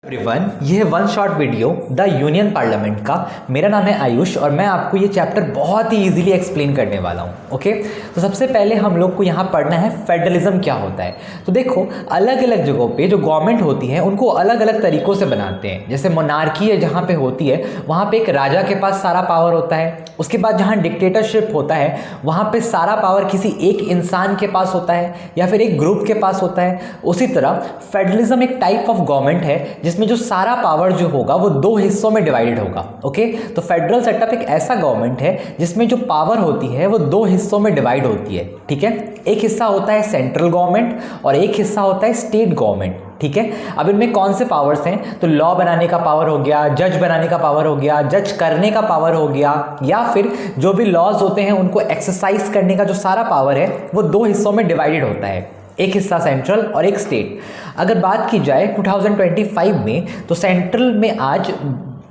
Everyone, ये है one shot video the union parliament का। मेरा नाम है आयुष और मैं आपको ये चैप्टर बहुत ही इजीली एक्सप्लेन करने वाला हूँ। ओके, तो सबसे पहले हम लोग को यहाँ पढ़ना है फेडरलिज्म क्या होता है। तो देखो, अलग अलग जगहों पे जो गवर्नमेंट होती है उनको अलग अलग तरीक़ों से बनाते हैं। जैसे मोनार्की है, जहाँ पे होती है वहाँ पे एक राजा के पास सारा पावर होता है। उसके बाद जहाँ डिक्टेटरशिप होता है वहाँ पे सारा पावर किसी एक इंसान के पास होता है या फिर एक ग्रुप के पास होता है। उसी तरह फेडरलिज्म एक टाइप ऑफ गवर्नमेंट है जिसमें जो सारा पावर जो होगा वो दो हिस्सों में डिवाइडेड होगा। ओके, तो फेडरल सेटअप एक ऐसा गवर्नमेंट है जिसमें जो पावर होती है वो दो हिस्सों में डिवाइड होती है। ठीक है, एक हिस्सा होता है सेंट्रल गवर्नमेंट और एक हिस्सा होता है स्टेट गवर्नमेंट। ठीक है, अब इनमें कौन से पावर्स हैं? तो लॉ बनाने का पावर हो गया, जज बनाने का पावर हो गया, जज करने का पावर हो गया, या फिर जो भी लॉज होते हैं उनको एक्सरसाइज करने का जो सारा पावर है वो दो हिस्सों में डिवाइडेड होता है, एक हिस्सा सेंट्रल और एक स्टेट। अगर बात की जाए 2025 में, तो सेंट्रल में आज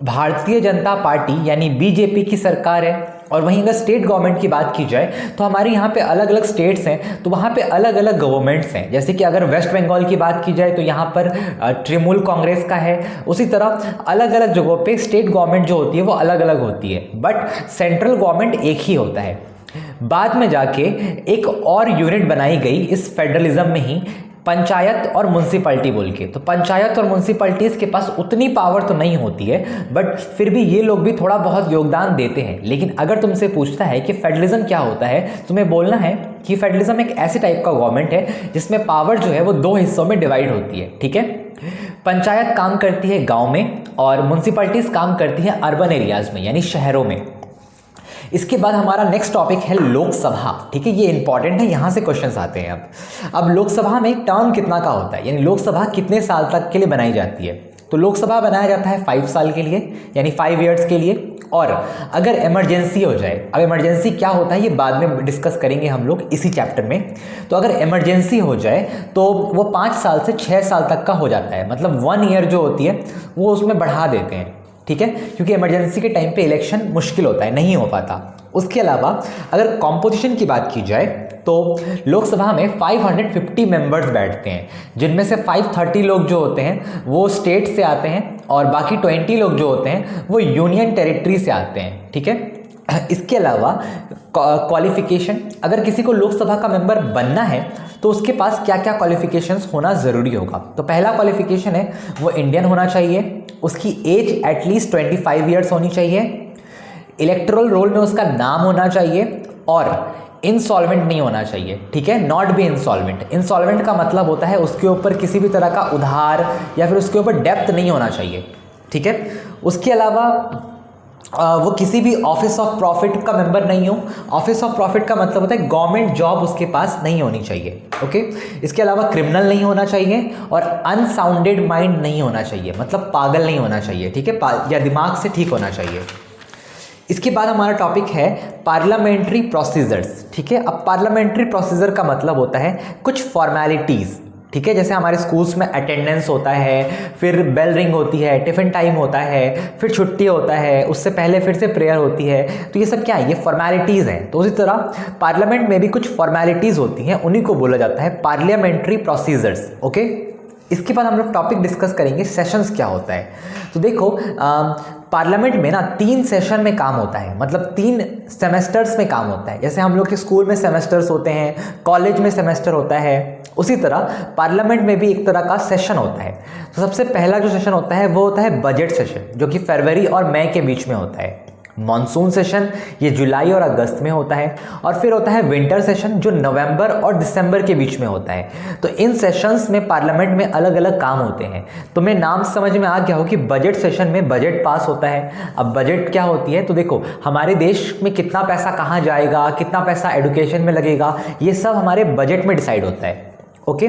भारतीय जनता पार्टी यानी बीजेपी की सरकार है। और वहीं अगर स्टेट गवर्नमेंट की बात की जाए तो हमारे यहाँ पे अलग अलग स्टेट्स हैं, तो वहाँ पे अलग अलग गवर्नमेंट्स हैं। जैसे कि अगर वेस्ट बंगाल की बात की जाए तो यहाँ पर तृणमूल कांग्रेस का है। उसी तरह अलग अलग जगहों पे स्टेट गवर्नमेंट जो होती है वो अलग अलग होती है, बट सेंट्रल गवर्नमेंट एक ही होता है। बाद में जाके एक और यूनिट बनाई गई इस फेडरलिज्म में ही, पंचायत और म्युनिसिपैलिटी बोल के। तो पंचायत और म्युनिसिपैलिटीज़ के पास उतनी पावर तो नहीं होती है, बट फिर भी ये लोग भी थोड़ा बहुत योगदान देते हैं। लेकिन अगर तुमसे पूछता है कि फेडरलिज्म क्या होता है, तुम्हें बोलना है कि फेडरलिज्म एक ऐसे टाइप का गवर्नमेंट है जिसमें पावर जो है वो दो हिस्सों में डिवाइड होती है। ठीक है, पंचायत काम करती है गाँव में और म्युनिसिपैलिटीज़ काम करती है अर्बन एरियाज़ में यानी शहरों में। इसके बाद हमारा नेक्स्ट टॉपिक है लोकसभा। ठीक है, ये इंपॉर्टेंट है, यहाँ से क्वेश्चंस आते हैं। अब लोकसभा में टर्म कितना का होता है, यानी लोकसभा कितने साल तक के लिए बनाई जाती है? तो लोकसभा बनाया जाता है 5 साल के लिए यानी 5 ईयर्स के लिए। और अगर इमरजेंसी हो जाए, अब इमरजेंसी क्या होता है ये बाद में डिस्कस करेंगे हम लोग इसी चैप्टर में। तो अगर इमरजेंसी हो जाए तो वो 5 साल से 6 साल तक का हो जाता है, मतलब 1 ईयर जो होती है वो उसमें बढ़ा देते हैं। ठीक है, क्योंकि इमरजेंसी के टाइम पे इलेक्शन मुश्किल होता है, नहीं हो पाता। उसके अलावा अगर कॉम्पोजिशन की बात की जाए तो लोकसभा में 550 मेंबर्स बैठते हैं, जिनमें से 530 लोग जो होते हैं वो स्टेट से आते हैं और बाकी 20 लोग जो होते हैं वो यूनियन टेरिटरी से आते हैं। ठीक है, इसके अलावा क्वालिफिकेशन, अगर किसी को लोकसभा का मेंबर बनना है तो उसके पास क्या क्या क्वालिफिकेशंस होना ज़रूरी होगा। तो पहला क्वालिफिकेशन है वो इंडियन होना चाहिए, उसकी एज एटलीस्ट 25 ईयर्स होनी चाहिए, इलेक्टोरल रोल में उसका नाम होना चाहिए और इंसॉल्वेंट नहीं होना चाहिए। ठीक है, नॉट बी इंसॉल्वेंट। इंसॉल्वेंट का मतलब होता है उसके ऊपर किसी भी तरह का उधार या फिर उसके ऊपर डेप्थ नहीं होना चाहिए। ठीक है, उसके अलावा वो किसी भी ऑफिस ऑफ प्रॉफिट का मेंबर नहीं हो। ऑफिस ऑफ प्रॉफिट का मतलब होता है गवर्नमेंट जॉब उसके पास नहीं होनी चाहिए। ओके, इसके अलावा क्रिमिनल नहीं होना चाहिए और अनसाउंडेड माइंड नहीं होना चाहिए, मतलब पागल नहीं होना चाहिए। ठीक है, या दिमाग से ठीक होना चाहिए। इसके बाद हमारा टॉपिक है पार्लियामेंट्री प्रोसीजर्स। ठीक है, अब पार्लियामेंट्री प्रोसीजर का मतलब होता है कुछ फॉर्मेलिटीज़। ठीक है, जैसे हमारे स्कूल्स में अटेंडेंस होता है, फिर बेल रिंग होती है, टिफ़िन टाइम होता है, फिर छुट्टी होता है, उससे पहले फिर से प्रेयर होती है। तो ये सब क्या है? ये फॉर्मेलिटीज़ हैं। तो उसी तरह पार्लियामेंट में भी कुछ फॉर्मेलिटीज़ होती हैं, उन्हीं को बोला जाता है पार्लियामेंट्री प्रोसीजर्स। ओके, इसके बाद हम लोग टॉपिक डिस्कस करेंगे सेशंस क्या होता है। तो देखो, पार्लियामेंट में ना 3 सेशन में काम होता है, मतलब 3 सेमेस्टर्स में काम होता है। जैसे हम लोग के स्कूल में सेमेस्टर्स होते हैं, कॉलेज में सेमेस्टर होता है, उसी तरह पार्लियामेंट में भी एक तरह का सेशन होता है। तो सबसे पहला जो सेशन होता है वो होता है बजट सेशन, जो कि फरवरी और मई के बीच में होता है। मॉनसून सेशन ये जुलाई और अगस्त में होता है। और फिर होता है विंटर सेशन जो नवंबर और दिसंबर के बीच में होता है। तो इन सेशंस में पार्लियामेंट में अलग अलग काम होते हैं। तुम्हें नाम समझ में आ गया हो कि बजट सेशन में बजट पास होता है। अब बजट क्या होती है? तो देखो, हमारे देश में कितना पैसा कहाँ जाएगा, कितना पैसा एजुकेशन में लगेगा, ये सब हमारे बजट में डिसाइड होता है। ओके,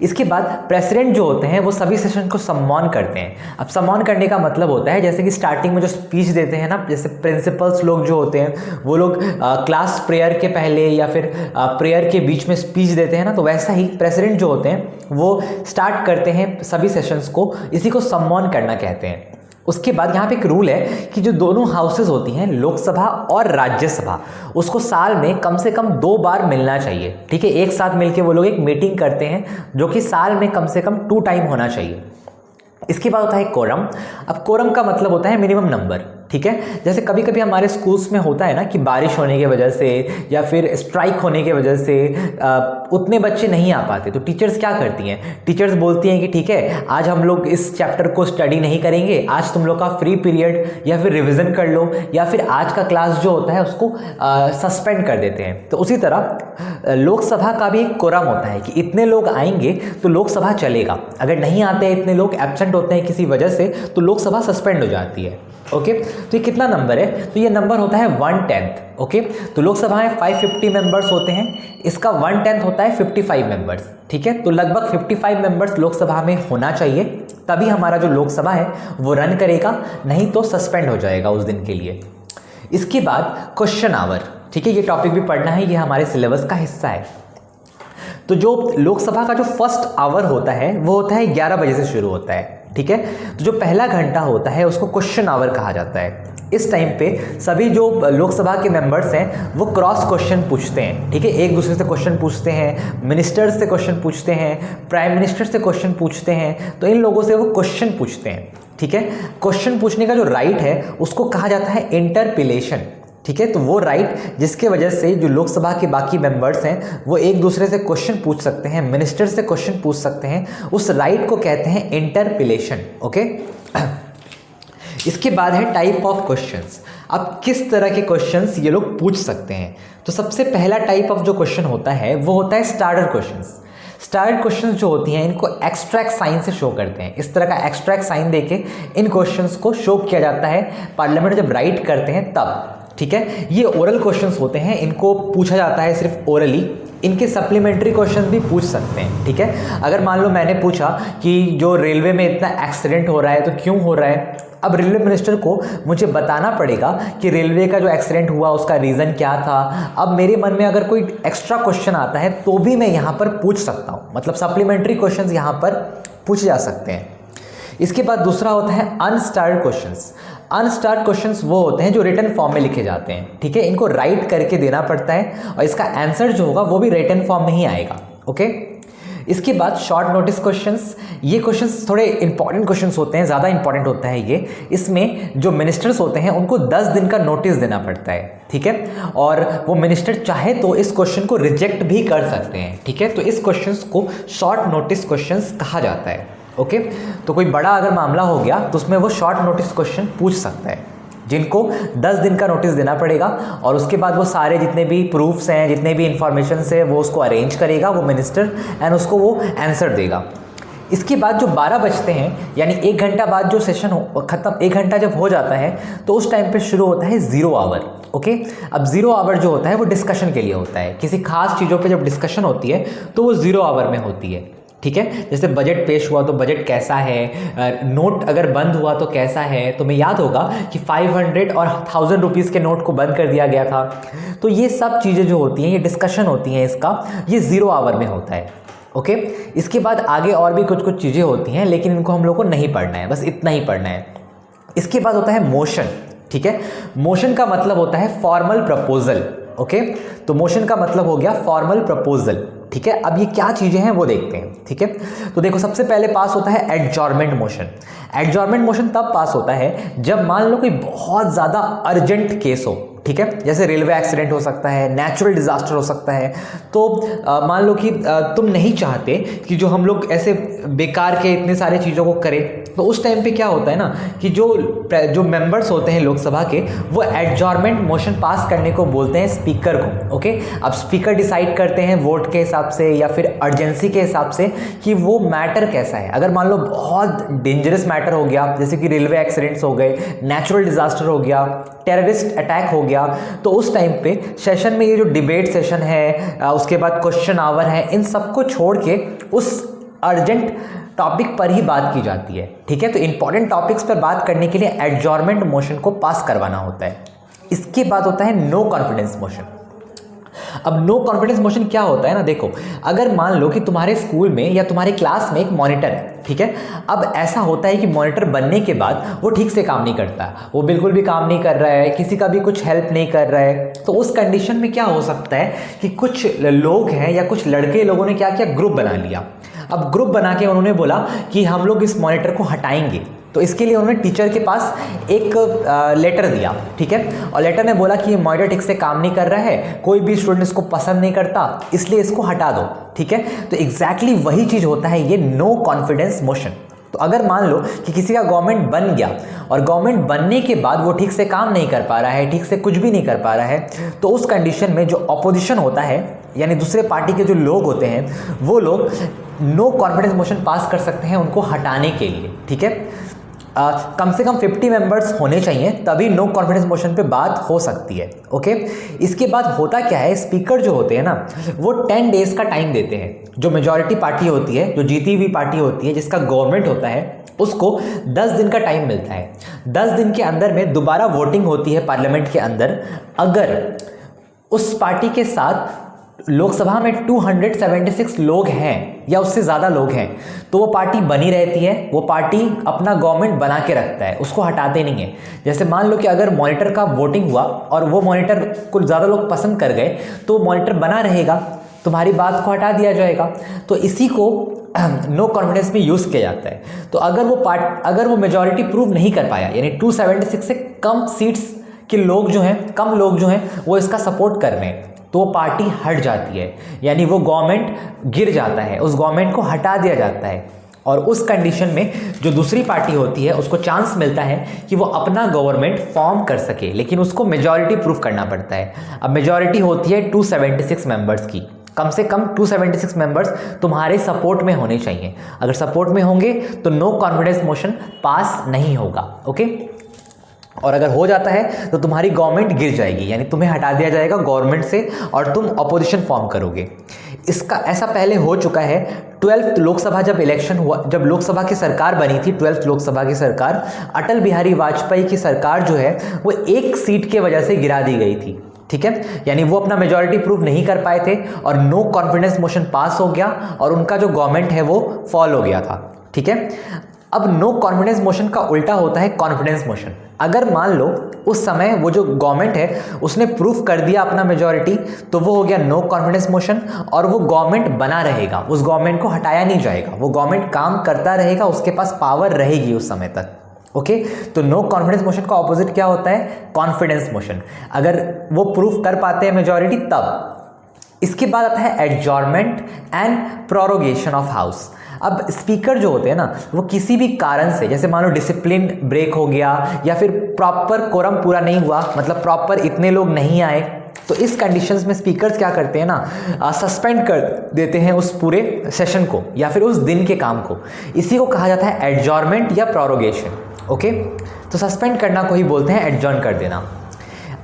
इसके बाद प्रेसिडेंट जो होते हैं वो सभी सेशन को सम्मान करते हैं। अब सम्मान करने का मतलब होता है जैसे कि स्टार्टिंग में जो स्पीच देते हैं ना, जैसे प्रिंसिपल्स लोग जो होते हैं वो लोग क्लास प्रेयर के पहले या फिर प्रेयर के बीच में स्पीच देते हैं ना, तो वैसा ही प्रेसिडेंट जो होते हैं वो स्टार्ट करते हैं सभी सेशंस को। इसी को सम्मान करना कहते हैं। उसके बाद यहाँ पे एक रूल है कि जो दोनों हाउसेस होती हैं, लोकसभा और राज्यसभा, उसको साल में कम से कम 2 बार मिलना चाहिए। ठीक है, एक साथ मिलके वो लोग एक मीटिंग करते हैं जो कि साल में कम से कम 2 टाइम होना चाहिए। इसके बाद होता है कोरम। अब कोरम का मतलब होता है मिनिमम नंबर, ठीक है। जैसे कभी कभी हमारे स्कूल्स में होता है ना कि बारिश होने की वजह से या फिर स्ट्राइक होने की वजह से उतने बच्चे नहीं आ पाते, तो टीचर्स क्या करती हैं, टीचर्स बोलती हैं कि ठीक है आज हम लोग इस चैप्टर को स्टडी नहीं करेंगे, आज तुम लोग का फ्री पीरियड या फिर रिवीजन कर लो, या फिर आज का क्लास जो होता है उसको सस्पेंड कर देते हैं। तो उसी तरह लोकसभा का भी एक कोरम होता है कि इतने लोग आएंगे तो लोकसभा चलेगा, अगर नहीं आते हैं इतने लोग, एब्सेंट होते हैं किसी वजह से, तो लोकसभा सस्पेंड हो जाती है। ओके तो ये कितना नंबर है, तो ये नंबर होता है 1/10। ओके तो लोकसभा में 550 मेंबर्स होते हैं, इसका 1/10 होता है 55 मेंबर्स, ठीक है। तो लगभग 55 मेंबर्स लोकसभा में होना चाहिए, तभी हमारा जो लोकसभा है वो रन करेगा, नहीं तो सस्पेंड हो जाएगा उस दिन के लिए। इसके बाद क्वेश्चन आवर, ठीक है, ये टॉपिक भी पढ़ना है, ये हमारे सिलेबस का हिस्सा है। तो जो लोकसभा का जो फर्स्ट आवर होता है वो होता है 11 बजे से शुरू होता है, ठीक है। तो जो पहला घंटा होता है उसको क्वेश्चन आवर कहा जाता है। इस टाइम पे सभी जो लोकसभा के मेंबर्स हैं वो क्रॉस क्वेश्चन पूछते हैं, ठीक है, एक दूसरे से क्वेश्चन पूछते हैं, मिनिस्टर्स से क्वेश्चन पूछते हैं, प्राइम मिनिस्टर से क्वेश्चन पूछते हैं, तो इन लोगों से वो क्वेश्चन पूछते हैं, ठीक है। क्वेश्चन पूछने का जो राइट है उसको कहा जाता है इंटरपिलेशन, ठीक है। तो वो राइट जिसके वजह से जो लोकसभा के बाकी मेंबर्स हैं वो एक दूसरे से क्वेश्चन पूछ सकते हैं, मिनिस्टर से क्वेश्चन पूछ सकते हैं, उस राइट को कहते हैं इंटरपिलेशन। ओके इसके बाद है टाइप ऑफ क्वेश्चंस। अब किस तरह के क्वेश्चंस ये लोग पूछ सकते हैं, तो सबसे पहला टाइप ऑफ जो क्वेश्चन होता है वो होता है स्टार्टर क्वेश्चंस। स्टार्टर क्वेश्चंस जो होती हैं इनको एक्सट्रैक्ट साइन से शो करते हैं, इस तरह का एक्सट्रैक्ट साइन देके इन क्वेश्चंस को शो किया जाता है पार्लियामेंट जब राइट करते हैं तब, ठीक है। ये ओरल क्वेश्चंस होते हैं, इनको पूछा जाता है सिर्फ ओरली, इनके सप्लीमेंट्री क्वेश्चन भी पूछ सकते हैं, ठीक है। अगर मान लो मैंने पूछा कि जो रेलवे में इतना एक्सीडेंट हो रहा है तो क्यों हो रहा है, अब रेलवे मिनिस्टर को मुझे बताना पड़ेगा कि रेलवे का जो एक्सीडेंट हुआ उसका रीज़न क्या था। अब मेरे मन में अगर कोई एक्स्ट्रा क्वेश्चन आता है तो भी मैं यहाँ पर पूछ सकता हूँ, मतलब सप्लीमेंट्री क्वेश्चंस यहाँ पर पूछे जा सकते हैं। इसके बाद दूसरा होता है अनस्टार्ड क्वेश्चंस। अनस्टार्ड क्वेश्चंस वो होते हैं जो रिटन फॉर्म में लिखे जाते हैं, ठीक है, इनको राइट करके देना पड़ता है और इसका आंसर जो होगा वो भी रिटन फॉर्म में ही आएगा। ओके इसके बाद शॉर्ट नोटिस क्वेश्चंस। ये क्वेश्चंस थोड़े इंपॉर्टेंट क्वेश्चंस होते हैं, ज़्यादा इंपॉर्टेंट होता है ये। इसमें जो मिनिस्टर्स होते हैं उनको 10 दिन का नोटिस देना पड़ता है, ठीक है, और वो मिनिस्टर चाहे तो इस क्वेश्चन को रिजेक्ट भी कर सकते हैं, ठीक है। तो इस क्वेश्चंस को शॉर्ट नोटिस क्वेश्चंस कहा जाता है। ओके तो कोई बड़ा अगर मामला हो गया तो उसमें वो शॉर्ट नोटिस क्वेश्चन पूछ सकता है, जिनको 10 दिन का नोटिस देना पड़ेगा और उसके बाद वो सारे जितने भी प्रूफ्स हैं, जितने भी इंफॉर्मेशन है वो उसको अरेंज करेगा वो मिनिस्टर, एंड उसको वो आंसर देगा। इसके बाद जो 12 बजते हैं यानी 1 घंटा बाद जो सेशन खत्म, 1 घंटा जब हो जाता है तो उस टाइम पे शुरू होता है 0 आवर। ओके अब 0 आवर जो होता है वो डिस्कशन के लिए होता है, किसी खास चीज़ों पे जब डिस्कशन होती है तो वो 0 आवर में होती है, ठीक है। जैसे बजट पेश हुआ तो बजट कैसा है, नोट अगर बंद हुआ तो कैसा है, तो मैं याद होगा कि 500 और 1000 रुपीज़ के नोट को बंद कर दिया गया था। तो ये सब चीज़ें जो होती हैं, ये डिस्कशन होती हैं, इसका ये 0 आवर में होता है। ओके इसके बाद आगे और भी कुछ कुछ चीज़ें होती हैं लेकिन इनको हम लोग को नहीं पढ़ना है, बस इतना ही पढ़ना है। इसके बाद होता है मोशन, ठीक है। मोशन का मतलब होता है फॉर्मल प्रपोजल। ओके तो मोशन का मतलब हो गया फॉर्मल प्रपोजल, ठीक है। अब ये क्या चीज़ें हैं वो देखते हैं, ठीक है। तो देखो सबसे पहले पास होता है एडजॉर्नमेंट मोशन। एडजॉर्नमेंट मोशन तब पास होता है जब मान लो कोई बहुत ज़्यादा अर्जेंट केस हो, ठीक है, जैसे रेलवे एक्सीडेंट हो सकता है, नेचुरल डिजास्टर हो सकता है। तो मान लो कि तुम नहीं चाहते कि जो हम लोग ऐसे बेकार के इतने सारे चीज़ों को करें, तो उस टाइम पे क्या होता है ना कि जो मेंबर्स होते हैं लोकसभा के वो एडजॉर्नमेंट मोशन पास करने को बोलते हैं स्पीकर को। ओके अब स्पीकर डिसाइड करते हैं वोट के हिसाब से या फिर अर्जेंसी के हिसाब से कि वो मैटर कैसा है। अगर मान लो बहुत डेंजरस मैटर हो गया, जैसे कि रेलवे एक्सीडेंट्स हो गए, नेचुरल डिजास्टर हो गया, टेररिस्ट अटैक हो गया, तो उस टाइम पे सेशन में ये जो डिबेट सेशन है, उसके बाद क्वेश्चन आवर है, इन सबको छोड़ के उस अर्जेंट टॉपिक पर ही बात की जाती है, ठीक है। तो इंपॉर्टेंट टॉपिक्स पर बात करने के लिए एडजॉर्नमेंट मोशन को पास करवाना होता है। इसके बाद होता है नो कॉन्फिडेंस मोशन। अब नो कॉन्फिडेंस मोशन क्या होता है ना, देखो अगर मान लो कि तुम्हारे स्कूल में या तुम्हारे क्लास में एक मॉनिटर है, ठीक है। अब ऐसा होता है कि मॉनिटर बनने के बाद वो ठीक से काम नहीं करता, वो बिल्कुल भी काम नहीं कर रहा है, किसी का भी कुछ हेल्प नहीं कर रहा है। तो उस कंडीशन में क्या हो सकता है कि कुछ लोग हैं या कुछ लड़के लोगों ने क्या किया, ग्रुप बना लिया। अब ग्रुप बना के उन्होंने बोला कि हम लोग इस मॉनिटर को हटाएंगे। तो इसके लिए उन्होंने टीचर के पास एक लेटर दिया, ठीक है। और लेटर में बोला कि ये मॉनिटर ठीक से काम नहीं कर रहा है, कोई भी स्टूडेंट इसको पसंद नहीं करता, इसलिए इसको हटा दो, ठीक है। तो एग्जैक्टली वही चीज़ होता है ये नो कॉन्फिडेंस मोशन। तो अगर मान लो कि किसी का गवर्नमेंट बन गया और गवर्नमेंट बनने के बाद वो ठीक से काम नहीं कर पा रहा है, ठीक से कुछ भी नहीं कर पा रहा है, तो उस कंडीशन में जो अपोजिशन होता है यानी दूसरे पार्टी के जो लोग होते हैं वो लोग नो कॉन्फिडेंस मोशन पास कर सकते हैं उनको हटाने के लिए, ठीक है। कम से कम 50 मेंबर्स होने चाहिए, तभी नो कॉन्फिडेंस मोशन पे बात हो सकती है, ओके। इसके बाद होता क्या है, स्पीकर जो होते हैं ना वो 10 डेज का टाइम देते हैं। जो मेजॉरिटी पार्टी होती है, जो जीती हुई पार्टी होती है, जिसका गवर्नमेंट होता है, उसको 10 दिन का टाइम मिलता है। 10 दिन के अंदर में दोबारा वोटिंग होती है पार्लियामेंट के अंदर। अगर उस पार्टी के साथ लोकसभा में 276 लोग हैं या उससे ज़्यादा लोग हैं तो वो पार्टी बनी रहती है, वो पार्टी अपना गवर्नमेंट बना के रखता है, उसको हटाते नहीं है। जैसे मान लो कि अगर मॉनिटर का वोटिंग हुआ और वो मॉनिटर को ज़्यादा लोग पसंद कर गए तो मॉनिटर बना रहेगा, तुम्हारी बात को हटा दिया जाएगा। तो इसी को नो कॉन्फिडेंस में यूज़ किया जाता है। तो अगर वो मेजॉरिटी प्रूव नहीं कर पाया यानी 276 से कम सीट्स के लोग जो हैं, कम लोग जो हैं वो इसका सपोर्ट कर रहे हैं, तो वो पार्टी हट जाती है, यानी वो गवर्नमेंट गिर जाता है, उस गवर्नमेंट को हटा दिया जाता है। और उस कंडीशन में जो दूसरी पार्टी होती है उसको चांस मिलता है कि वो अपना गवर्नमेंट फॉर्म कर सके, लेकिन उसको मेजॉरिटी प्रूफ करना पड़ता है। अब मेजॉरिटी होती है 276 मेंबर्स की, कम से कम 276 मेंबर्स तुम्हारे सपोर्ट में होने चाहिए। अगर सपोर्ट में होंगे तो नो कॉन्फिडेंस मोशन पास नहीं होगा, ओके। और अगर हो जाता है तो तुम्हारी गवर्नमेंट गिर जाएगी, यानी तुम्हें हटा दिया जाएगा गवर्नमेंट से और तुम अपोजिशन फॉर्म करोगे। इसका ऐसा पहले हो चुका है। 12th लोकसभा जब इलेक्शन हुआ, जब लोकसभा की सरकार बनी थी, 12th लोकसभा की सरकार, अटल बिहारी वाजपेयी की सरकार जो है वो एक सीट के वजह से गिरा दी गई थी, ठीक है। यानी वो अपना मेजॉरिटी प्रूव नहीं कर पाए थे और नो कॉन्फिडेंस मोशन पास हो गया और उनका जो गवर्नमेंट है वो फॉल हो गया था, ठीक है। अब नो कॉन्फिडेंस मोशन का उल्टा होता है कॉन्फिडेंस मोशन। अगर मान लो उस समय वो जो गवर्नमेंट है उसने प्रूफ कर दिया अपना मेजॉरिटी, तो वो हो गया नो कॉन्फिडेंस मोशन और वो गवर्नमेंट बना रहेगा, उस गवर्नमेंट को हटाया नहीं जाएगा, वो गवर्नमेंट काम करता रहेगा, उसके पास पावर रहेगी उस समय तक, ओके। तो नो कॉन्फिडेंस मोशन का ऑपोजिट क्या होता है, कॉन्फिडेंस मोशन। अगर वो प्रूफ कर पाते हैं मेजॉरिटी तब। इसके बाद आता है adjournment and prorogation of house. अब स्पीकर जो होते हैं ना वो किसी भी कारण से, जैसे मान लो डिसिप्लिन ब्रेक हो गया या फिर प्रॉपर कोरम पूरा नहीं हुआ, मतलब प्रॉपर इतने लोग नहीं आए, तो इस कंडीशंस में स्पीकर्स क्या करते हैं ना, सस्पेंड कर देते हैं उस पूरे सेशन को या फिर उस दिन के काम को। इसी को कहा जाता है एडजॉर्नमेंट या प्रोरोगेशन, ओके। तो सस्पेंड करना को ही बोलते हैं एडजॉर्न कर देना।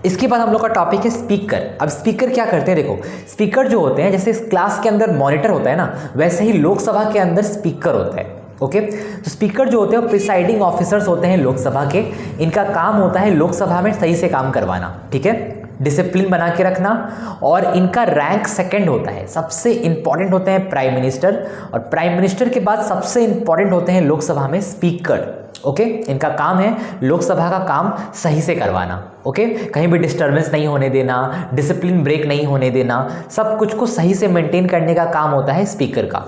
इसके बाद हम लोग का टॉपिक है स्पीकर। अब स्पीकर क्या करते हैं, देखो स्पीकर जो होते हैं, जैसे इस क्लास के अंदर मॉनिटर होता है ना, वैसे ही लोकसभा के अंदर स्पीकर होता है, ओके। तो स्पीकर जो होते हैं वो प्रिसाइडिंग ऑफिसर्स होते हैं लोकसभा के। इनका काम होता है लोकसभा में सही से काम करवाना, ठीक है, डिसिप्लिन बना के रखना। और इनका रैंक सेकंड होता है, सबसे इंपॉर्टेंट होते हैं प्राइम मिनिस्टर, और प्राइम मिनिस्टर के बाद सबसे इंपॉर्टेंट होते हैं लोकसभा में स्पीकर, ओके। इनका काम है लोकसभा का काम सही से करवाना, ओके। कहीं भी डिस्टर्बेंस नहीं होने देना, डिसिप्लिन ब्रेक नहीं होने देना, सब कुछ को सही से मेंटेन करने का काम होता है स्पीकर का।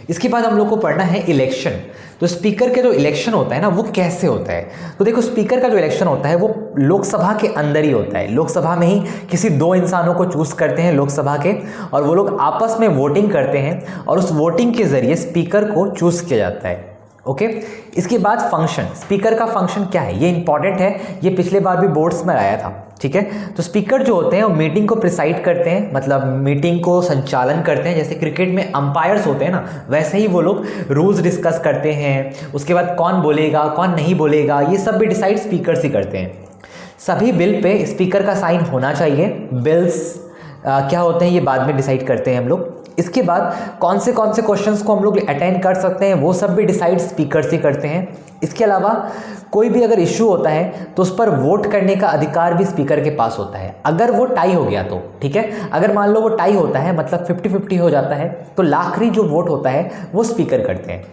इसके बाद हम लोग को पढ़ना है इलेक्शन। तो स्पीकर के जो इलेक्शन होता है ना वो कैसे होता है, तो देखो स्पीकर का जो इलेक्शन होता है वो लोकसभा के अंदर ही होता है। लोकसभा में ही किसी दो इंसानों को चूज करते हैं लोकसभा के, और वो लोग आपस में वोटिंग करते हैं और उस वोटिंग के जरिए स्पीकर को चूज किया जाता है, ओके। इसके बाद फंक्शन, स्पीकर का फंक्शन क्या है, ये इंपॉर्टेंट है, ये पिछले बार भी बोर्ड्स में आया था, ठीक है। तो स्पीकर जो होते हैं वो मीटिंग को प्रिसाइड करते हैं, मतलब मीटिंग को संचालन करते हैं। जैसे क्रिकेट में अंपायर्स होते हैं ना, वैसे ही वो लोग रूल्स डिस्कस करते हैं। उसके बाद कौन बोलेगा कौन नहीं बोलेगा ये सब भी डिसाइड स्पीकर ही करते हैं। सभी बिल पे स्पीकर का साइन होना चाहिए। बिल्स क्या होते हैं ये बाद में डिसाइड करते हैं हम लोग। इसके बाद कौन से क्वेश्चंस को हम लोग अटेंड कर सकते हैं वो सब भी डिसाइड स्पीकर से करते हैं। इसके अलावा कोई भी अगर इशू होता है तो उस पर वोट करने का अधिकार भी स्पीकर के पास होता है, अगर वो टाई हो गया तो, ठीक है। अगर मान लो वो टाई होता है मतलब 50-50 हो जाता है तो आखिरी जो वोट होता है वो स्पीकर करते हैं।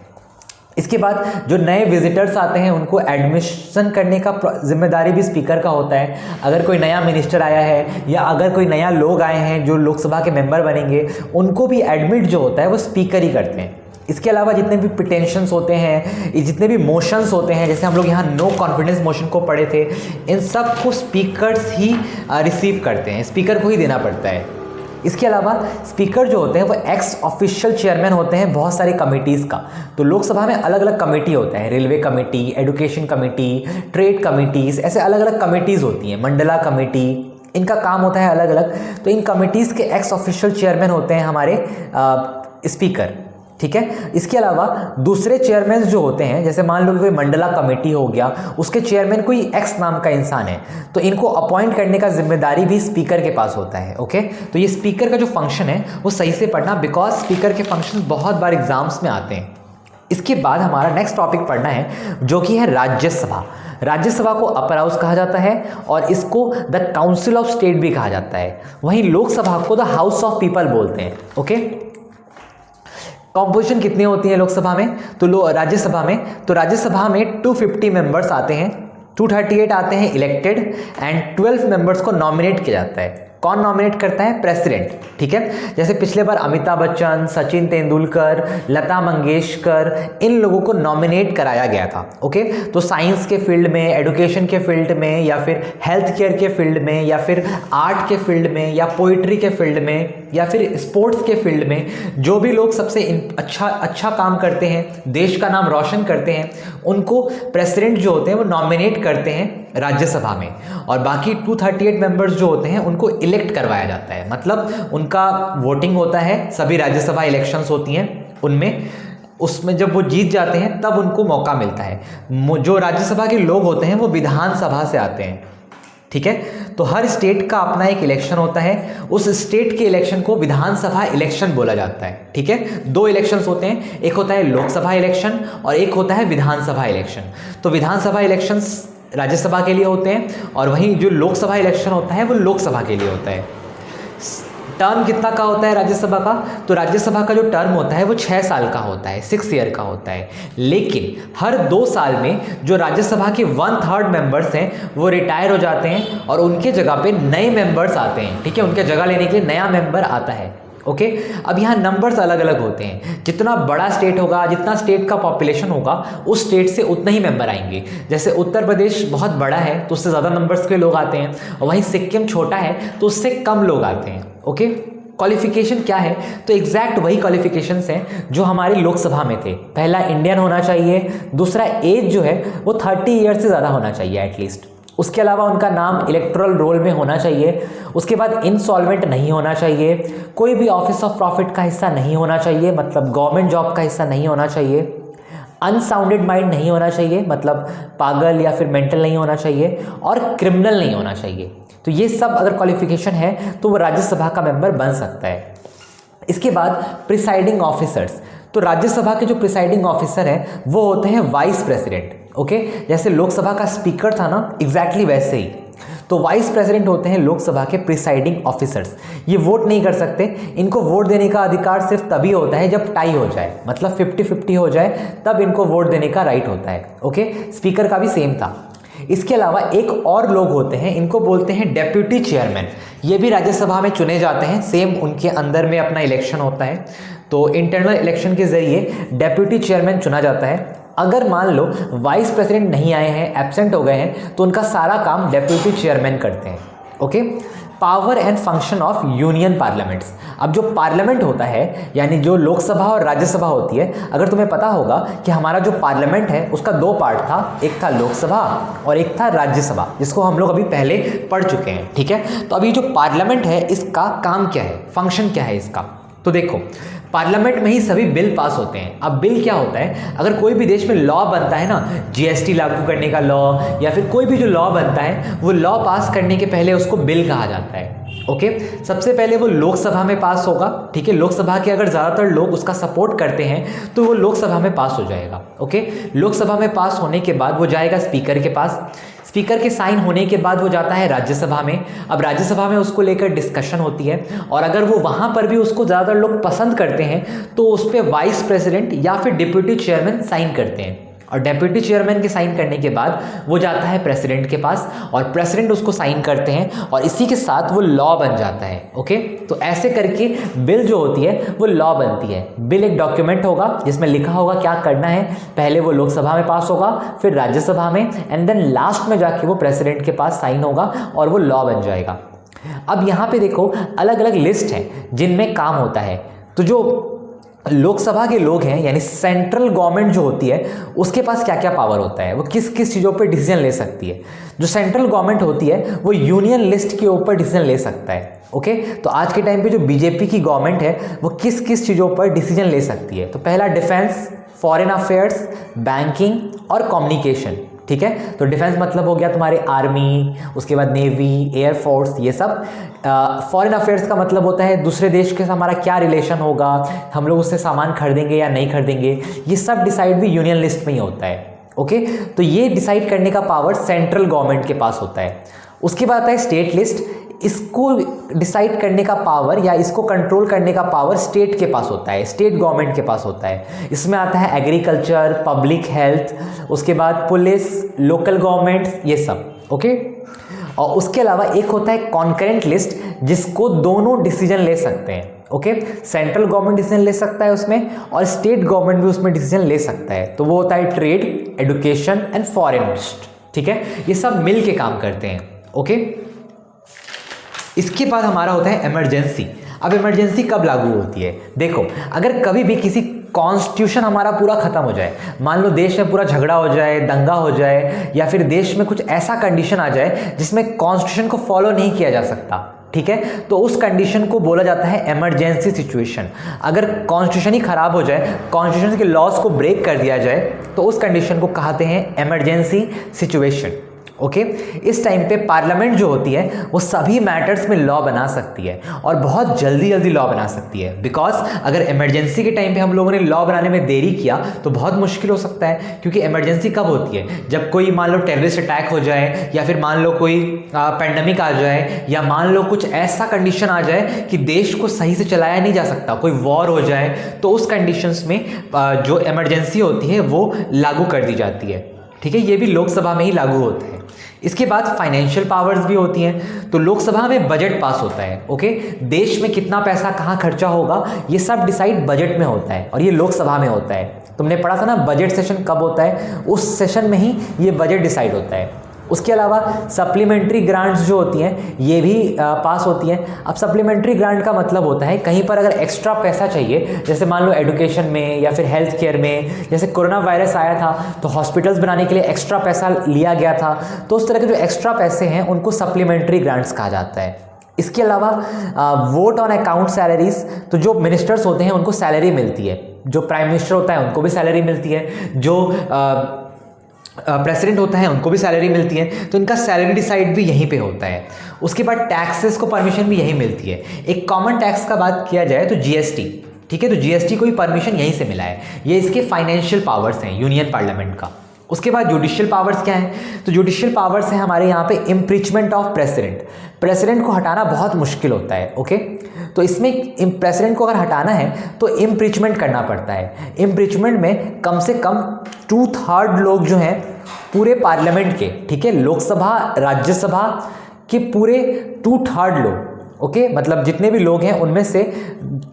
इसके बाद जो नए विजिटर्स आते हैं उनको एडमिशन करने का जिम्मेदारी भी स्पीकर का होता है। अगर कोई नया मिनिस्टर आया है या अगर कोई नया लोग आए हैं जो लोकसभा के मेंबर बनेंगे, उनको भी एडमिट जो होता है वो स्पीकर ही करते हैं। इसके अलावा जितने भी पिटेंशंस होते हैं, जितने भी मोशंस होते हैं, जैसे हम लोग यहाँ नो कॉन्फिडेंस मोशन को पढ़े थे, इन सब को स्पीकर्स ही रिसीव करते हैं, स्पीकर को ही देना पड़ता है। इसके अलावा स्पीकर जो होते हैं वो एक्स ऑफिशियल चेयरमैन होते हैं बहुत सारी कमिटीज़ का। तो लोकसभा में अलग अलग कमेटी होता है, railway committee, education committee, trade committees, ऐसे अलग अलग कमिटीज़ होती हैं, मंडला कमेटी, इनका काम होता है अलग अलग। तो इन कमिटीज़ के एक्स ऑफिशियल चेयरमैन होते हैं हमारे स्पीकर, ठीक है। इसके अलावा दूसरे चेयरमैन जो होते हैं, जैसे मान लो कि कोई मंडला कमेटी हो गया, उसके चेयरमैन कोई एक्स नाम का इंसान है, तो इनको अपॉइंट करने का जिम्मेदारी भी स्पीकर के पास होता है, ओके। तो ये स्पीकर का जो फंक्शन है वो सही से पढ़ना, बिकॉज स्पीकर के फंक्शन बहुत बार एग्जाम्स में आते हैं। इसके बाद हमारा नेक्स्ट टॉपिक पढ़ना है जो कि है राज्यसभा। राज्यसभा को अपर हाउस कहा जाता है और इसको द काउंसिल ऑफ स्टेट भी कहा जाता है। वहीं लोकसभा को द हाउस ऑफ पीपल बोलते हैं, ओके। कॉम्पोजिशन कितनी होती है लोकसभा में, तो राज्यसभा में 250 मेंबर्स आते हैं, 238 आते हैं इलेक्टेड एंड 12 मेंबर्स को नॉमिनेट किया जाता है। कौन नॉमिनेट करता है? प्रेसिडेंट, ठीक है। जैसे पिछले बार अमिताभ बच्चन, सचिन तेंदुलकर, लता मंगेशकर, इन लोगों को नॉमिनेट कराया गया था, ओके। तो साइंस के फील्ड में, एजुकेशन के फील्ड में, या फिर हेल्थ केयर के फील्ड में, या फिर आर्ट के फील्ड में, या पोइट्री के फील्ड में, या फिर स्पोर्ट्स के फील्ड में, जो भी लोग सबसे अच्छा काम करते हैं, देश का नाम रोशन करते हैं, उनको प्रेसिडेंट जो होते हैं वो नॉमिनेट करते हैं राज्यसभा में। और बाकी 238 मेंबर्स जो होते हैं उनको इलेक्ट करवाया जाता है, मतलब उनका वोटिंग होता है, सभी राज्यसभा इलेक्शंस होती हैं उनमें, उसमें जब वो जीत जाते हैं तब उनको मौका मिलता है। जो राज्यसभा के लोग होते हैं वो विधानसभा से आते हैं, ठीक है। तो हर स्टेट का अपना एक इलेक्शन होता है, उस स्टेट के इलेक्शन को विधानसभा इलेक्शन बोला जाता है, ठीक है। 2 इलेक्शंस होते हैं, एक होता है लोकसभा इलेक्शन और एक होता है विधानसभा इलेक्शन। तो विधानसभा इलेक्शंस राज्यसभा के लिए होते हैं और वहीं जो लोकसभा इलेक्शन होता है वो लोकसभा के लिए होता है। टर्म कितना का होता है राज्यसभा का? तो राज्यसभा का जो टर्म होता है वो 6 साल का होता है, 6 ईयर का होता है। लेकिन हर 2 साल में जो राज्यसभा के 1/3 मेंबर्स हैं वो रिटायर हो जाते हैं और उनके जगह पे नए मेंबर्स आते हैं, ठीक है। उनके जगह लेने के लिए नया मेंबर आता है, ओके। अब यहाँ नंबर्स अलग अलग होते हैं, जितना बड़ा स्टेट होगा, जितना स्टेट का पॉपुलेशन होगा, उस स्टेट से उतना ही मेंबर आएंगे। जैसे उत्तर प्रदेश बहुत बड़ा है तो उससे ज़्यादा नंबर्स के लोग आते हैं, और वहीं सिक्किम छोटा है तो उससे कम लोग आते हैं, ओके। क्वालिफिकेशन क्या है? तो एग्जैक्ट वही क्वालिफिकेशंस हैं जो हमारी लोकसभा में थे। पहला इंडियन होना चाहिए, दूसरा एज जो है वो 30 ईयर से ज़्यादा होना चाहिए एटलीस्ट, उसके अलावा उनका नाम इलेक्टोरल रोल में होना चाहिए, उसके बाद इनसॉल्वेंट नहीं होना चाहिए, कोई भी ऑफिस ऑफ प्रॉफिट का हिस्सा नहीं होना चाहिए, मतलब गवर्नमेंट जॉब का हिस्सा नहीं होना चाहिए, अनसाउंडेड माइंड नहीं होना चाहिए, मतलब पागल या फिर मेंटल नहीं होना चाहिए, और क्रिमिनल नहीं होना चाहिए। तो ये सब अगर क्वालिफिकेशन है तो वो राज्यसभा का मेंबर बन सकता है। इसके बाद प्रिसाइडिंग ऑफिसर्स, तो राज्यसभा के जो प्रिसाइडिंग ऑफिसर हैं वो होते हैं वाइस प्रेसिडेंट, ओके। जैसे लोकसभा का स्पीकर था ना, एग्जैक्टली वैसे ही। तो वाइस प्रेसिडेंट होते हैं लोकसभा के प्रिसाइडिंग ऑफिसर्स। ये वोट नहीं कर सकते, इनको वोट देने का अधिकार सिर्फ तभी होता है जब टाई हो जाए, मतलब 50-50 हो जाए, तब इनको वोट देने का राइट होता है, ओके। स्पीकर का भी सेम था। इसके अलावा एक और लोग होते हैं, इनको बोलते हैं डेप्यूटी चेयरमैन। ये भी राज्यसभा में चुने जाते हैं, सेम उनके अंदर में अपना इलेक्शन होता है। तो इंटरनल इलेक्शन के जरिए डेप्यूटी चेयरमैन चुना जाता है। अगर मान लो वाइस प्रेसिडेंट नहीं आए हैं, एब्सेंट हो गए हैं, तो उनका सारा काम डेप्यूटी चेयरमैन करते हैं, okay. Power and function of union parliaments, अब जो पार्लियामेंट होता है यानी जो लोकसभा और राज्यसभा होती है, अगर तुम्हें पता होगा कि हमारा जो पार्लियामेंट है उसका 2 पार्ट था, एक था लोकसभा और एक था राज्यसभा, जिसको हम लोग अभी पहले पढ़ चुके हैं, ठीक है। तो अभी जो पार्लियामेंट है इसका काम क्या है, फंक्शन क्या है इसका? तो देखो, पार्लियामेंट में ही सभी बिल पास होते हैं। अब बिल क्या होता है? अगर कोई भी देश में लॉ बनता है ना, जीएसटी लागू करने का लॉ या फिर कोई भी जो लॉ बनता है, वो लॉ पास करने के पहले उसको बिल कहा जाता है। ओके सबसे पहले वो लोकसभा में पास होगा, ठीक है। लोकसभा के अगर ज़्यादातर लोग उसका सपोर्ट करते हैं तो वो लोकसभा में पास हो जाएगा। ओके लोकसभा में पास होने के बाद वो जाएगा स्पीकर के पास, स्पीकर के साइन होने के बाद वो जाता है राज्यसभा में। अब राज्यसभा में उसको लेकर डिस्कशन होती है और अगर वो वहाँ पर भी उसको ज़्यादातर लोग पसंद करते हैं तो उस पर वाइस प्रेसिडेंट या फिर डिप्यूटी चेयरमैन साइन करते हैं और डिप्यूटी चेयरमैन के साइन करने के बाद वो जाता है प्रेसिडेंट के पास और प्रेसिडेंट उसको साइन करते हैं और इसी के साथ वो लॉ बन जाता है। ओके तो ऐसे करके बिल जो होती है वो लॉ बनती है। बिल एक डॉक्यूमेंट होगा जिसमें लिखा होगा क्या करना है, पहले वो लोकसभा में पास होगा, फिर राज्यसभा में एंड देन लास्ट में जाके वो प्रेसिडेंट के पास साइन होगा और वो लॉ बन जाएगा। अब यहाँ पे देखो अलग अलग लिस्ट है जिनमें काम होता है। तो जो लोकसभा के लोग हैं यानी सेंट्रल गवर्नमेंट जो होती है उसके पास क्या क्या पावर होता है, वो किस किस चीज़ों पर डिसीजन ले सकती है। जो सेंट्रल गवर्नमेंट होती है वो यूनियन लिस्ट के ऊपर डिसीजन ले सकता है। ओके तो आज के टाइम पे जो बीजेपी की गवर्नमेंट है वो किस किस चीज़ों पर डिसीजन ले सकती है। तो पहला डिफेंस, फॉरेन अफेयर्स, बैंकिंग और कम्युनिकेशन, ठीक है। तो डिफेंस मतलब हो गया तुम्हारे आर्मी, उसके बाद नेवी, एयरफोर्स, ये सब। फॉरेन अफेयर्स का मतलब होता है दूसरे देश के साथ हमारा क्या रिलेशन होगा, हम लोग उससे सामान खरीदेंगे या नहीं खरीदेंगे, ये सब डिसाइड भी यूनियन लिस्ट में ही होता है। ओके तो ये डिसाइड करने का पावर सेंट्रल गवर्नमेंट के पास होता है। उसके बाद आता है स्टेट लिस्ट, इसको डिसाइड करने का पावर या इसको कंट्रोल करने का पावर स्टेट के पास होता है, स्टेट गवर्नमेंट के पास होता है। इसमें आता है एग्रीकल्चर, पब्लिक हेल्थ, उसके बाद पुलिस, लोकल गवर्नमेंट, ये सब। ओके और उसके अलावा एक होता है कॉन्करेंट लिस्ट जिसको दोनों डिसीजन ले सकते हैं। ओके सेंट्रल गवर्नमेंट डिसीजन ले सकता है उसमें और स्टेट गवर्नमेंट भी उसमें डिसीजन ले सकता है। तो वो होता है trade, education and foreign list, ठीक है। ये सब मिल के काम करते हैं। ओके इसके बाद हमारा होता है इमरजेंसी। अब इमरजेंसी कब लागू होती है, देखो अगर कभी भी किसी कॉन्स्टिट्यूशन हमारा पूरा ख़त्म हो जाए, मान लो देश में पूरा झगड़ा हो जाए, दंगा हो जाए या फिर देश में कुछ ऐसा कंडीशन आ जाए जिसमें कॉन्स्टिट्यूशन को फॉलो नहीं किया जा सकता, ठीक है, तो उस कंडीशन को बोला जाता है इमरजेंसी सिचुएशन। अगर कॉन्स्टिट्यूशन ही खराब हो जाए, कॉन्स्टिट्यूशन के लॉज को ब्रेक कर दिया जाए तो उस कंडीशन को कहते हैं इमरजेंसी सिचुएशन। ओके इस टाइम पे पार्लियामेंट जो होती है वो सभी मैटर्स में लॉ बना सकती है और बहुत जल्दी जल्दी लॉ बना सकती है। बिकॉज अगर इमरजेंसी के टाइम पे हम लोगों ने लॉ बनाने में देरी किया तो बहुत मुश्किल हो सकता है, क्योंकि इमरजेंसी कब होती है, जब कोई मान लो टेररिस्ट अटैक हो जाए या फिर मान लो कोई पेंडेमिक आ जाए या मान लो कुछ ऐसा कंडीशन आ जाए कि देश को सही से चलाया नहीं जा सकता, कोई वॉर हो जाए, तो उस कंडीशंस में जो इमरजेंसी होती है वो लागू कर दी जाती है, ठीक है। ये भी लोकसभा में ही लागू होता है। इसके बाद फाइनेंशियल पावर्स भी होती हैं। तो लोकसभा में बजट पास होता है। ओके देश में कितना पैसा कहाँ खर्चा होगा ये सब डिसाइड बजट में होता है और ये लोकसभा में होता है। तुमने पढ़ा था ना बजट सेशन कब होता है, उस सेशन में ही ये बजट डिसाइड होता है। उसके अलावा सप्लीमेंट्री ग्रांट्स जो होती हैं ये भी पास होती हैं। अब सप्लीमेंट्री ग्रांट का मतलब होता है कहीं पर अगर एक्स्ट्रा पैसा चाहिए, जैसे मान लो एजुकेशन में या फिर हेल्थ केयर में, जैसे कोरोना वायरस आया था तो हॉस्पिटल्स बनाने के लिए एक्स्ट्रा पैसा लिया गया था, तो उस तरह के जो एक्स्ट्रा पैसे हैं उनको सप्लीमेंट्री ग्रांट्स कहा जाता है। इसके अलावा वोट ऑन अकाउंट सैलरीज, तो जो मिनिस्टर्स होते हैं उनको सैलरी मिलती है, जो प्राइम मिनिस्टर होता है उनको भी सैलरी मिलती है, जो प्रेसिडेंट होता है उनको भी सैलरी मिलती है, तो इनका सैलरी डिसाइड भी यहीं पे होता है। उसके बाद टैक्सेस को परमिशन भी यहीं मिलती है। एक कॉमन टैक्स का बात किया जाए तो जीएसटी, ठीक है, तो जीएसटी को भी परमिशन यहीं से मिला है। ये इसके फाइनेंशियल पावर्स हैं यूनियन पार्लियामेंट का। उसके बाद जुडिशियल पावर्स क्या हैं, तो जुडिशियल पावर्स हैं हमारे यहाँ पे इम्पीचमेंट ऑफ प्रेसिडेंट। प्रेसिडेंट को हटाना बहुत मुश्किल होता है। ओके तो इसमें प्रेसिडेंट को अगर हटाना है तो इम्पीचमेंट करना पड़ता है। इम्पीचमेंट में कम से कम 2/3 लोग जो हैं पूरे पार्लियामेंट के, ठीक है, लोकसभा राज्यसभा के पूरे 2/3 लोग, ओके मतलब जितने भी लोग हैं उनमें से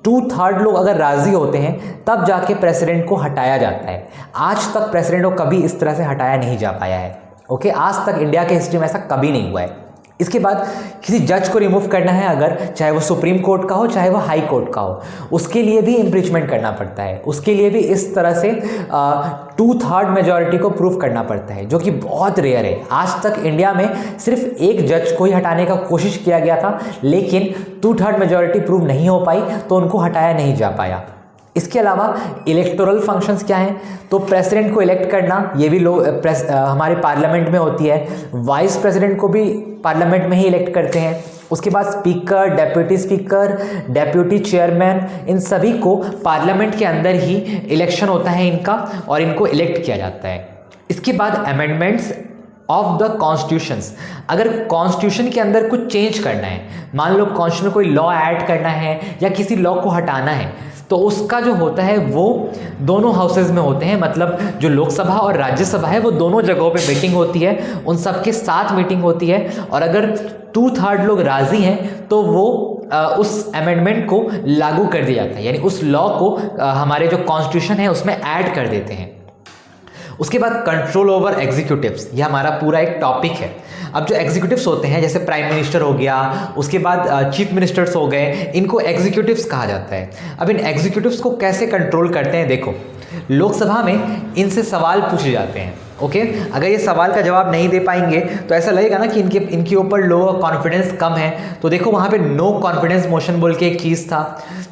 2/3 लोग अगर राजी होते हैं तब जाके प्रेसिडेंट को हटाया जाता है। आज तक प्रेसिडेंट को कभी इस तरह से हटाया नहीं जा पाया है। ओके आज तक इंडिया के हिस्ट्री में ऐसा कभी नहीं हुआ है। इसके बाद किसी जज को रिमूव करना है अगर, चाहे वो सुप्रीम कोर्ट का हो चाहे वो हाई कोर्ट का हो, उसके लिए भी इम्पीचमेंट करना पड़ता है। उसके लिए भी इस तरह से 2/3 मेजॉरिटी को प्रूव करना पड़ता है, जो कि बहुत रेयर है। आज तक इंडिया में सिर्फ एक जज को ही हटाने का कोशिश किया गया था, लेकिन 2/3 मेजॉरिटी प्रूव नहीं हो पाई तो उनको हटाया नहीं जा पाया। इसके अलावा इलेक्टोरल फंक्शंस क्या हैं, तो प्रेसिडेंट को इलेक्ट करना ये भी हमारे पार्लियामेंट में होती है। वाइस प्रेसिडेंट को भी पार्लियामेंट में ही इलेक्ट करते हैं। उसके बाद स्पीकर, डेप्यूटी चेयरमैन, इन सभी को पार्लियामेंट के अंदर ही इलेक्शन होता है इनका और इनको इलेक्ट किया जाता है। इसके बाद अमेंडमेंट्स ऑफ द कॉन्स्टिट्यूशंस, अगर कॉन्स्टिट्यूशन के अंदर कुछ चेंज करना है, मान लो कॉन्स्टिट्यूशन में कोई लॉ ऐड करना है या किसी लॉ को हटाना है, तो उसका जो होता है वो दोनों हाउसेज में होते हैं, मतलब जो लोकसभा और राज्यसभा है वो दोनों जगहों पे मीटिंग होती है, उन सबके साथ मीटिंग होती है, और अगर 2/3 लोग राज़ी हैं तो वो उस अमेंडमेंट को लागू कर दिया जाता है, यानी उस लॉ को हमारे जो कॉन्स्टिट्यूशन है उसमें ऐड कर देते हैं। उसके बाद कंट्रोल ओवर एग्जीक्यूटिव्स, ये हमारा पूरा एक टॉपिक है। अब जो एग्जीक्यूटिव्स होते हैं जैसे प्राइम मिनिस्टर हो गया, उसके बाद चीफ मिनिस्टर्स हो गए, इनको एग्जीक्यूटिव्स कहा जाता है। अब इन एग्जीक्यूटिव्स को कैसे कंट्रोल करते हैं, देखो लोकसभा में इनसे सवाल पूछे जाते हैं, ओके। अगर ये सवाल का जवाब नहीं दे पाएंगे तो ऐसा लगेगा ना कि इनके ऊपर लो कॉन्फिडेंस कम है, तो देखो वहाँ पे नो कॉन्फिडेंस मोशन बोल के एक चीज़ था।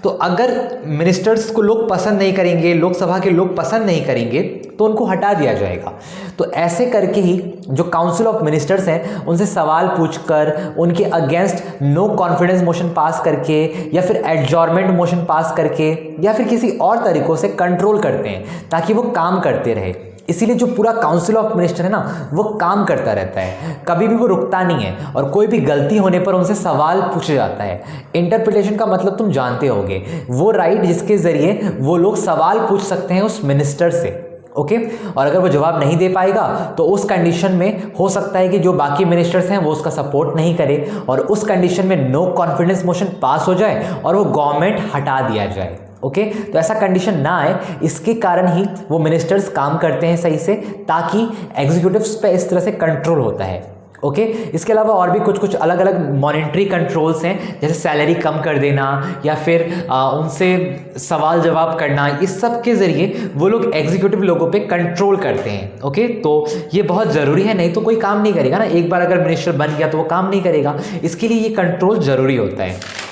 तो अगर मिनिस्टर्स को लोग पसंद नहीं करेंगे, लोकसभा के लोग पसंद नहीं करेंगे, तो उनको हटा दिया जाएगा। तो ऐसे करके ही जो काउंसिल ऑफ मिनिस्टर्स हैं उनसे सवाल पूछकर, उनके against no confidence motion pass करके या फिर एडजॉर्नमेंट मोशन पास करके या फिर किसी और तरीक़ों से कंट्रोल करते हैं ताकि वो काम करते रहे। इसीलिए जो पूरा काउंसिल ऑफ मिनिस्टर है ना वो काम करता रहता है, कभी भी वो रुकता नहीं है, और कोई भी गलती होने पर उनसे सवाल पूछा जाता है। इंटरप्रिटेशन का मतलब तुम जानते होगे, वो राइट जिसके ज़रिए वो लोग सवाल पूछ सकते हैं उस मिनिस्टर से, ओके। और अगर वो जवाब नहीं दे पाएगा तो उस कंडीशन में हो सकता है कि जो बाकी मिनिस्टर्स हैं वो उसका सपोर्ट नहीं करें, और उस कंडीशन में नो कॉन्फिडेंस मोशन पास हो जाए और वो गवर्नमेंट हटा दिया जाए, ओके। तो ऐसा कंडीशन ना आए, इसके कारण ही वो मिनिस्टर्स काम करते हैं सही से, ताकि एग्जीक्यूटिव्स पे इस तरह से कंट्रोल होता है, ओके। इसके अलावा और भी कुछ अलग अलग मॉनेटरी कंट्रोल्स हैं, जैसे सैलरी कम कर देना या फिर उनसे सवाल जवाब करना, इस सब के ज़रिए वो लोग एग्जीक्यूटिव लोगों पे कंट्रोल करते हैं, ओके। तो ये बहुत ज़रूरी है, नहीं तो कोई काम नहीं करेगा ना, एक बार अगर मिनिस्टर बन गया तो वो काम नहीं करेगा, इसके लिए ये कंट्रोल ज़रूरी होता है।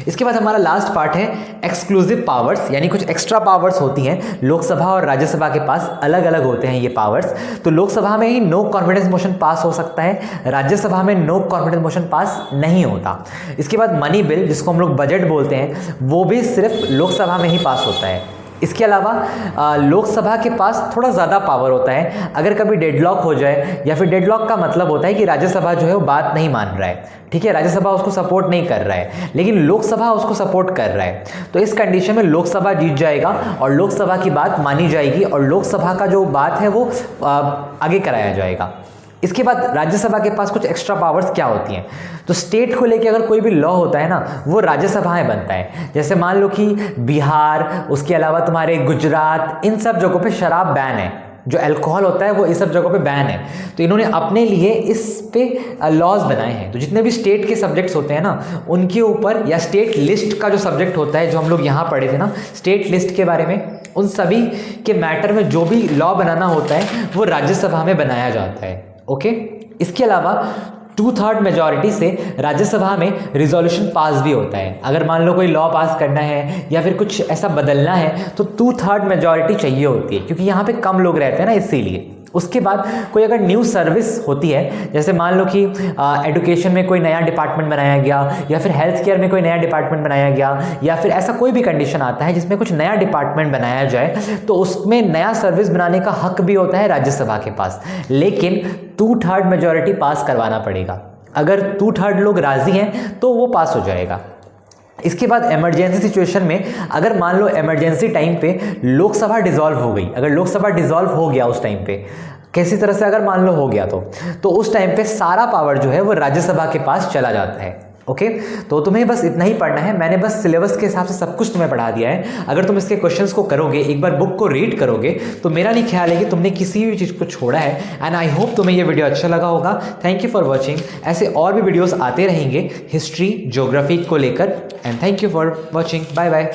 इसके बाद हमारा लास्ट पार्ट है एक्सक्लूसिव पावर्स, यानी कुछ एक्स्ट्रा पावर्स होती हैं लोकसभा और राज्यसभा के पास, अलग अलग होते हैं ये पावर्स। तो लोकसभा में ही नो कॉन्फिडेंस मोशन पास हो सकता है, राज्यसभा में नो कॉन्फिडेंस मोशन पास नहीं होता। इसके बाद मनी बिल, जिसको हम लोग बजट बोलते हैं, वो भी सिर्फ लोकसभा में ही पास होता है। इसके अलावा लोकसभा के पास थोड़ा ज़्यादा पावर होता है, अगर कभी डेडलॉक हो जाए, या फिर डेडलॉक का मतलब होता है कि राज्यसभा जो है वो बात नहीं मान रहा है, ठीक है, राज्यसभा उसको सपोर्ट नहीं कर रहा है, लेकिन लोकसभा उसको सपोर्ट कर रहा है, तो इस कंडीशन में लोकसभा जीत जाएगा और लोकसभा की बात मानी जाएगी और लोकसभा का जो बात है वो आगे कराया जाएगा। इसके बाद राज्यसभा के पास कुछ एक्स्ट्रा पावर्स क्या होती हैं, तो स्टेट को लेके अगर कोई भी लॉ होता है ना वो राज्यसभाएं बनता है। जैसे मान लो कि बिहार, उसके अलावा तुम्हारे गुजरात, इन सब जगहों पे शराब बैन है, जो अल्कोहल होता है वो इस सब जगहों पे बैन है, तो इन्होंने अपने लिए इस पे लॉज बनाए हैं। तो जितने भी स्टेट के सब्जेक्ट्स होते हैं ना उनके ऊपर, या स्टेट लिस्ट का जो सब्जेक्ट होता है जो हम लोग यहाँ पढ़े थे ना स्टेट लिस्ट के बारे में, उन सभी के मैटर में जो भी लॉ बनाना होता है वो राज्यसभा में बनाया जाता है, ओके। इसके अलावा 2/3 मेजॉरिटी से राज्यसभा में रिजोल्यूशन पास भी होता है। अगर मान लो कोई लॉ पास करना है या फिर कुछ ऐसा बदलना है तो 2/3 मेजॉरिटी चाहिए होती है, क्योंकि यहाँ पे कम लोग रहते हैं ना, इसीलिए। उसके बाद कोई अगर न्यू सर्विस होती है, जैसे मान लो कि एजुकेशन में कोई नया डिपार्टमेंट बनाया गया, या फिर हेल्थ केयर में कोई नया डिपार्टमेंट बनाया गया, या फिर ऐसा कोई भी कंडीशन आता है जिसमें कुछ नया डिपार्टमेंट बनाया जाए, तो उसमें नया सर्विस बनाने का हक भी होता है राज्यसभा के पास, लेकिन 2/3 मेजॉरिटी पास करवाना पड़ेगा। अगर 2/3 लोग राजी हैं तो वो पास हो जाएगा। इसके बाद इमरजेंसी सिचुएशन में, अगर मान लो इमरजेंसी टाइम पे लोकसभा डिसॉल्व हो गई, अगर लोकसभा डिसॉल्व हो गया उस टाइम पे किसी तरह से, अगर मान लो हो गया, तो उस टाइम पे सारा पावर जो है वो राज्यसभा के पास चला जाता है, ओके। तो तुम्हें बस इतना ही पढ़ना है, मैंने बस सिलेबस के हिसाब से सब कुछ तुम्हें पढ़ा दिया है। अगर तुम इसके क्वेश्चंस को करोगे, एक बार बुक को रीड करोगे, तो मेरा नहीं ख्याल है कि तुमने किसी भी चीज़ को छोड़ा है। एंड आई होप तुम्हें ये वीडियो अच्छा लगा होगा। Thank you for watching. ऐसे और भी वीडियोज़ आते रहेंगे हिस्ट्री, ज्योग्राफी को लेकर। And thank you for watching. Bye bye.